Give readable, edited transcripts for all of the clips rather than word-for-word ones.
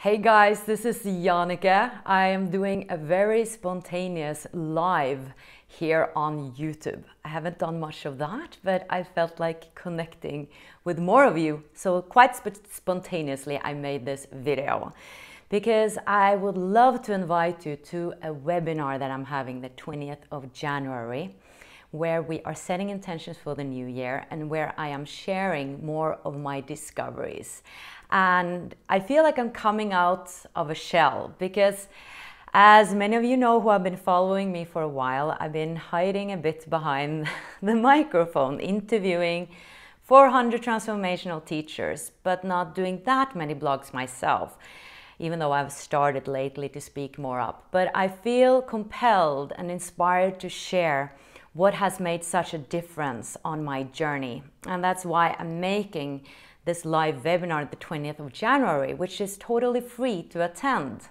Hey guys, this is Jannecke. I am doing a very spontaneous live here on YouTube. I haven't done much of that, but I felt like connecting with more of you. So quite spontaneously I made this video because I would love to invite you to a webinar that I'm having the 20th of January, where we are setting intentions for the new year and where I am sharing more of my discoveries. And I feel like I'm coming out of a shell because, as many of you know who have been following me for a while, I've been hiding a bit behind the microphone, interviewing 400 transformational teachers, but not doing that many blogs myself, even though I've started lately to speak more up. But I feel compelled and inspired to share what has made such a difference on my journey. And that's why I'm making this live webinar the 20th of January, which is totally free to attend.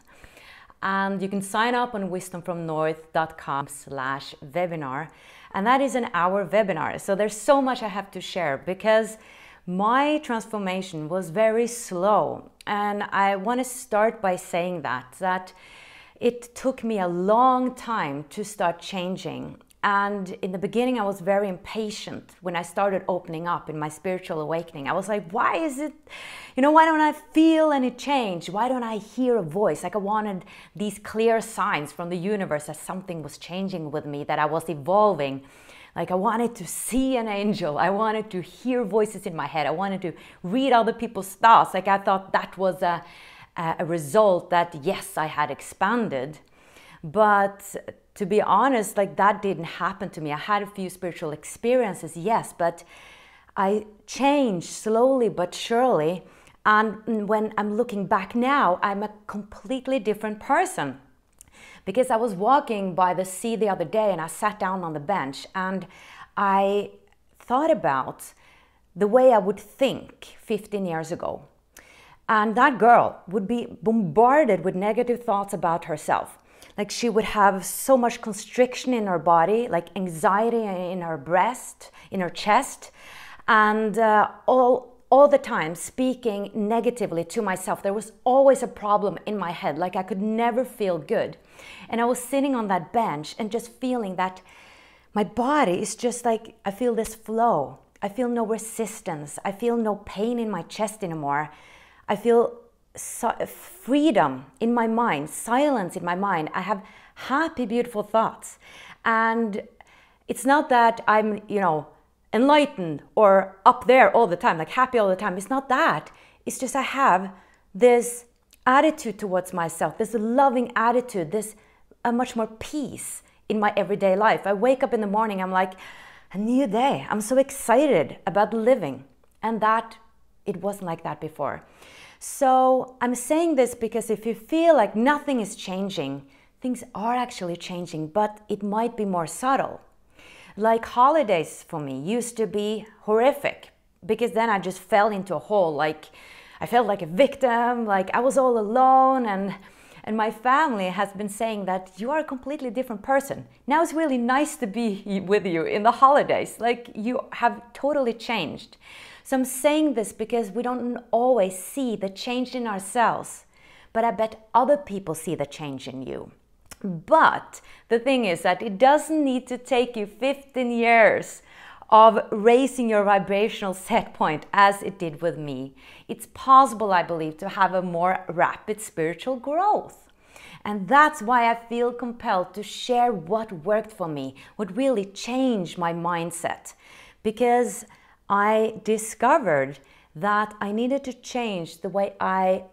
And you can sign up on wisdomfromnorth.com/webinar. And that is an hour webinar. So there's so much I have to share because my transformation was very slow. And I want to start by saying that it took me a long time to start changing. And in the beginning, I was very impatient when I started opening up in my spiritual awakening. I was like, why is it, why don't I feel any change? Why don't I hear a voice? Like I wanted these clear signs from the universe that something was changing with me, that I was evolving. Like I wanted to see an angel. I wanted to hear voices in my head. I wanted to read other people's thoughts. Like I thought that was a result that, yes, I had expanded. But to be honest, like that didn't happen to me. I had a few spiritual experiences, yes, but I changed slowly but surely. And when I'm looking back now, I'm a completely different person. Because I was walking by the sea the other day and I sat down on the bench and I thought about the way I would think 15 years ago. And that girl would be bombarded with negative thoughts about herself. Like she would have so much constriction in her body, like anxiety in her breast, in her chest, and all the time speaking negatively to myself. There was always a problem in my head, like I could never feel good. And I was sitting on that bench and just feeling that my body is just like, I feel this flow. I feel no resistance. I feel no pain in my chest anymore. I feel freedom in my mind, silence in my mind. I have happy, beautiful thoughts. And it's not that I'm, enlightened or up there all the time, like happy all the time. It's not that. It's just I have this attitude towards myself, this loving attitude, this much more peace in my everyday life. I wake up in the morning, I'm like, a new day. I'm so excited about living. And that, it wasn't like that before. So I'm saying this because if you feel like nothing is changing, things are actually changing, but it might be more subtle. Like holidays for me used to be horrific because then I just fell into a hole. Like I felt like a victim, like I was all alone, and my family has been saying that you are a completely different person. Now it's really nice to be with you in the holidays. Like you have totally changed. So I'm saying this because we don't always see the change in ourselves, but I bet other people see the change in you. But the thing is that it doesn't need to take you 15 years of raising your vibrational set point as it did with me. It's possible, I believe, to have a more rapid spiritual growth. And that's why I feel compelled to share what worked for me, what really changed my mindset. Because I discovered that I needed to change the way I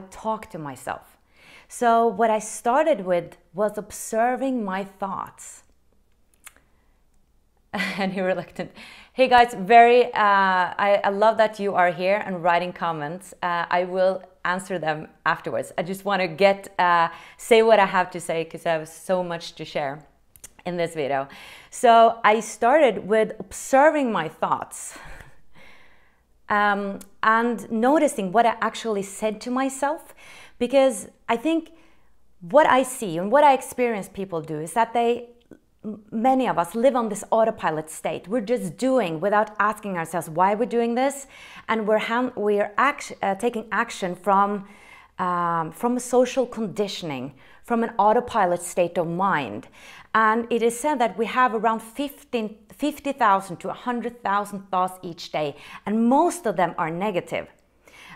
talk to myself. So what I started with was observing my thoughts. And you're reluctant. Hey guys, I love that you are here and writing comments. I will answer them afterwards. I just want to say what I have to say because I have so much to share in this video. So I started with observing my thoughts and noticing what I actually said to myself, because I think what I see and what I experience people do is that many of us live on this autopilot state. We're just doing without asking ourselves why we're doing this, and we're taking action from from a social conditioning, from an autopilot state of mind. And it is said that we have around 50,000 to 100,000 thoughts each day, and most of them are negative.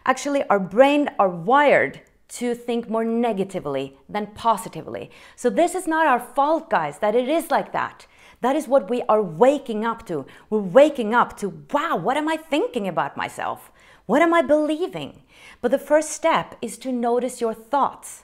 Actually, our brain are wired to think more negatively than positively. So this is not our fault, guys, that it is like that. That is what we are waking up to. We're waking up to, wow, what am I thinking about myself? What am I believing? But the first step is to notice your thoughts.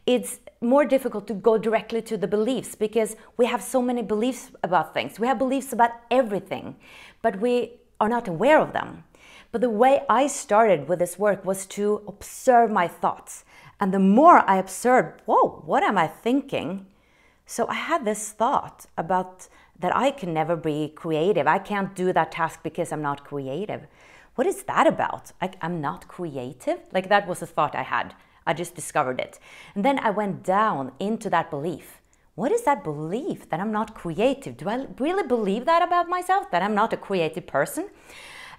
It's more difficult to go directly to the beliefs because we have so many beliefs about things. We have beliefs about everything, but we are not aware of them. But the way I started with this work was to observe my thoughts. And the more I observed, whoa, what am I thinking? So I had this thought about that I can never be creative. I can't do that task because I'm not creative. What is that about? Like, I'm not creative? Like, that was a thought I had. I just discovered it. And then I went down into that belief. What is that belief that I'm not creative? Do I really believe that about myself, that I'm not a creative person?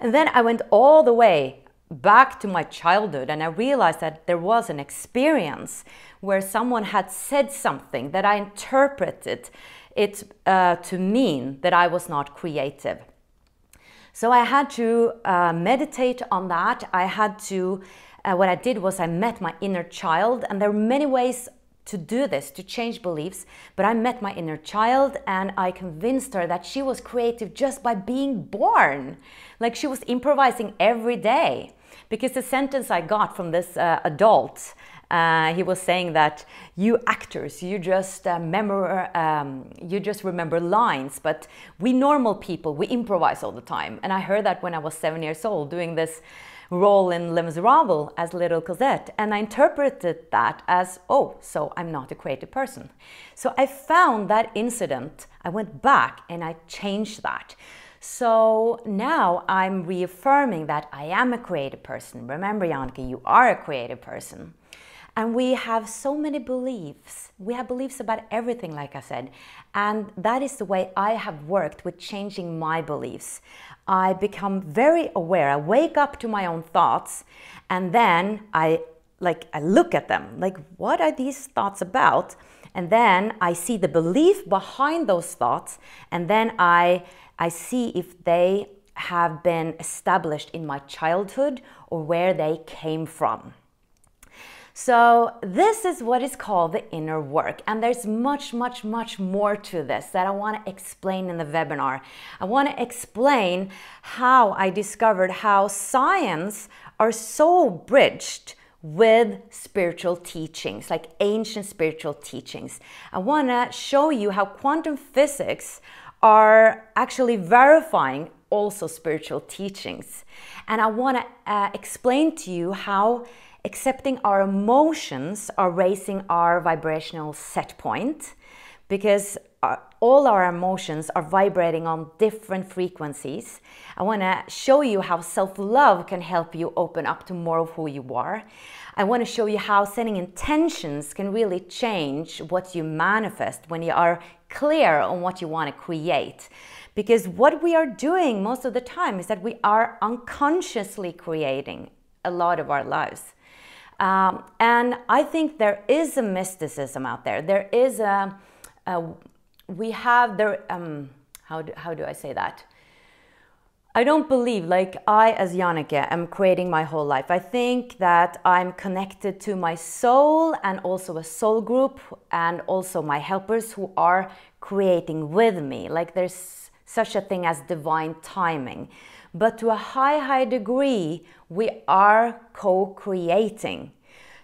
And then I went all the way back to my childhood, and I realized that there was an experience where someone had said something that I interpreted it to mean that I was not creative. So I had to meditate on that. I had to, what I did was I met my inner child, and there are many ways to do this, to change beliefs, but I met my inner child and I convinced her that she was creative just by being born. Like, she was improvising every day. Because the sentence I got from this adult, he was saying that you actors, you just remember lines, but we normal people, we improvise all the time. And I heard that when I was 7 years old, doing this role in Les Miserables as little Cosette, and I interpreted that as, oh, so I'm not a creative person. So I found that incident, I went back and I changed that. So now I'm reaffirming that I am a creative person. Remember, Jannecke, you are a creative person. And we have so many beliefs. We have beliefs about everything, like I said. And that is the way I have worked with changing my beliefs. I become very aware. I wake up to my own thoughts, and then I look at them. Like, what are these thoughts about? And then I see the belief behind those thoughts, and then I see if they have been established in my childhood or where they came from. So this is what is called the inner work, and there's much, much, much more to this that I want to explain in the webinar. I want to explain how I discovered how science are so bridged with spiritual teachings, like ancient spiritual teachings. I want to show you how quantum physics are actually verifying also spiritual teachings. And I want to explain to you how accepting our emotions are raising our vibrational set point, because all our emotions are vibrating on different frequencies. I want to show you how self-love can help you open up to more of who you are. I want to show you how setting intentions can really change what you manifest when you are clear on what you want to create. Because what we are doing most of the time is that we are unconsciously creating a lot of our lives. And I think there is a mysticism out there. There is how do I say that? I don't believe, like, I as Jannecke am creating my whole life. I think that I'm connected to my soul and also a soul group and also my helpers who are creating with me. Like, there's such a thing as divine timing. But to a high degree, we are co-creating.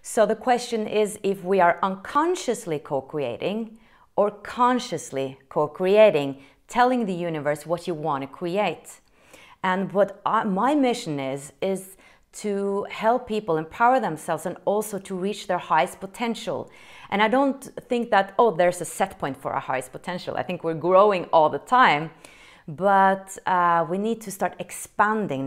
So the question is if we are unconsciously co-creating or consciously co-creating, telling the universe what you want to create. And what my mission is to help people empower themselves and also to reach their highest potential. And I don't think that, oh, there's a set point for our highest potential. I think we're growing all the time. But we need to start expanding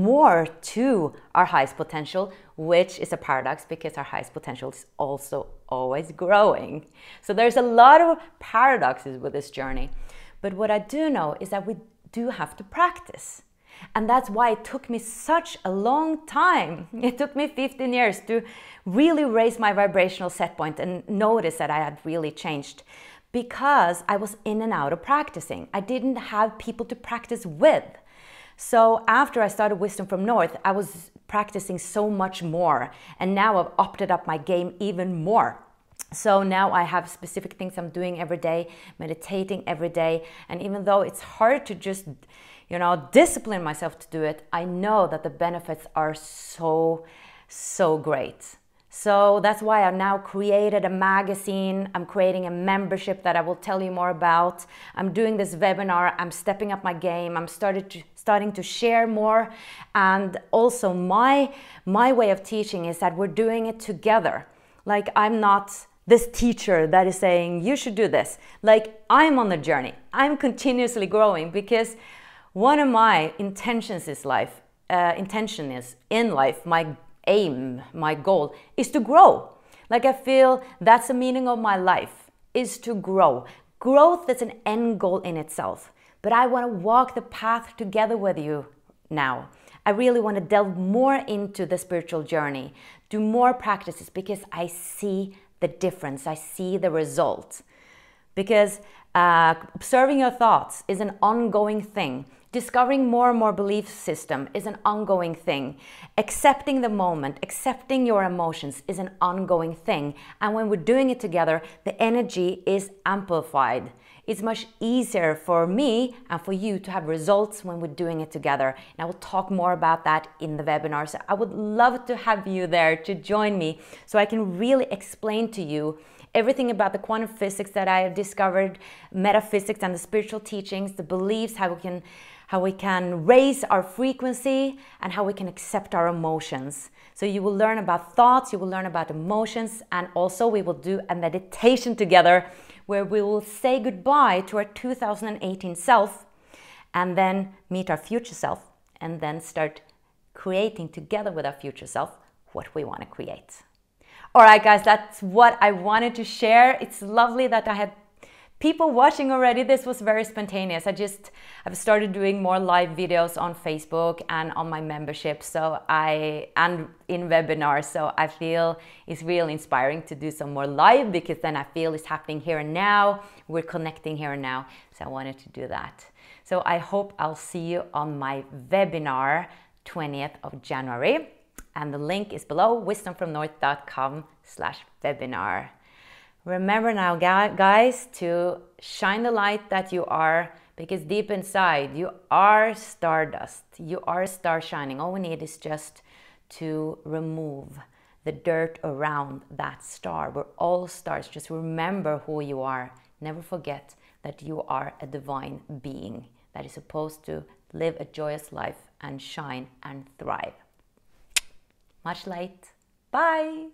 more to our highest potential, which is a paradox because our highest potential is also always growing. So there's a lot of paradoxes with this journey. But what I do know is that we do have to practice. And that's why it took me such a long time. It took me 15 years to really raise my vibrational set point and notice that I had really changed, because I was in and out of practicing. I didn't have people to practice with. So after I started Wisdom from North, I was practicing so much more. And now I've opted up my game even more. So now I have specific things I'm doing every day, meditating every day. And even though it's hard to just, discipline myself to do it, I know that the benefits are so, so great. So that's why I've now created a magazine. I'm creating a membership that I will tell you more about. I'm doing this webinar. I'm stepping up my game. I'm starting to share more. And also my way of teaching is that we're doing it together. Like, I'm not this teacher that is saying, you should do this. Like, I'm on the journey. I'm continuously growing, because one of my intentions is in life, my aim, my goal is to grow. Like, I feel that's the meaning of my life, is to grow. Growth is an end goal in itself, but I want to walk the path together with you now. I really want to delve more into the spiritual journey, do more practices, because I see the difference, I see the result. Because observing your thoughts is an ongoing thing. Discovering more and more belief system is an ongoing thing. Accepting the moment, accepting your emotions is an ongoing thing. And when we're doing it together, the energy is amplified. It's much easier for me and for you to have results when we're doing it together. And I will talk more about that in the webinar. So I would love to have you there to join me, so I can really explain to you everything about the quantum physics that I have discovered, metaphysics and the spiritual teachings, the beliefs, how we can raise our frequency, and how we can accept our emotions. So you will learn about thoughts, you will learn about emotions, and also we will do a meditation together where we will say goodbye to our 2018 self, and then meet our future self, and then start creating together with our future self what we want to create. All right, guys, that's what I wanted to share. It's lovely that I had people watching already. This was very spontaneous. I've started doing more live videos on Facebook and on my membership, and in webinars. So I feel it's really inspiring to do some more live, because then I feel it's happening here and now. We're connecting here and now. So I wanted to do that. So I hope I'll see you on my webinar 20th of January. And the link is below, wisdomfromnorth.com/webinar. Remember now, guys, to shine the light that you are, because deep inside you are stardust. You are a star shining. All we need is just to remove the dirt around that star. We're all stars. Just remember who you are. Never forget that you are a divine being that is supposed to live a joyous life and shine and thrive. Much light. Bye.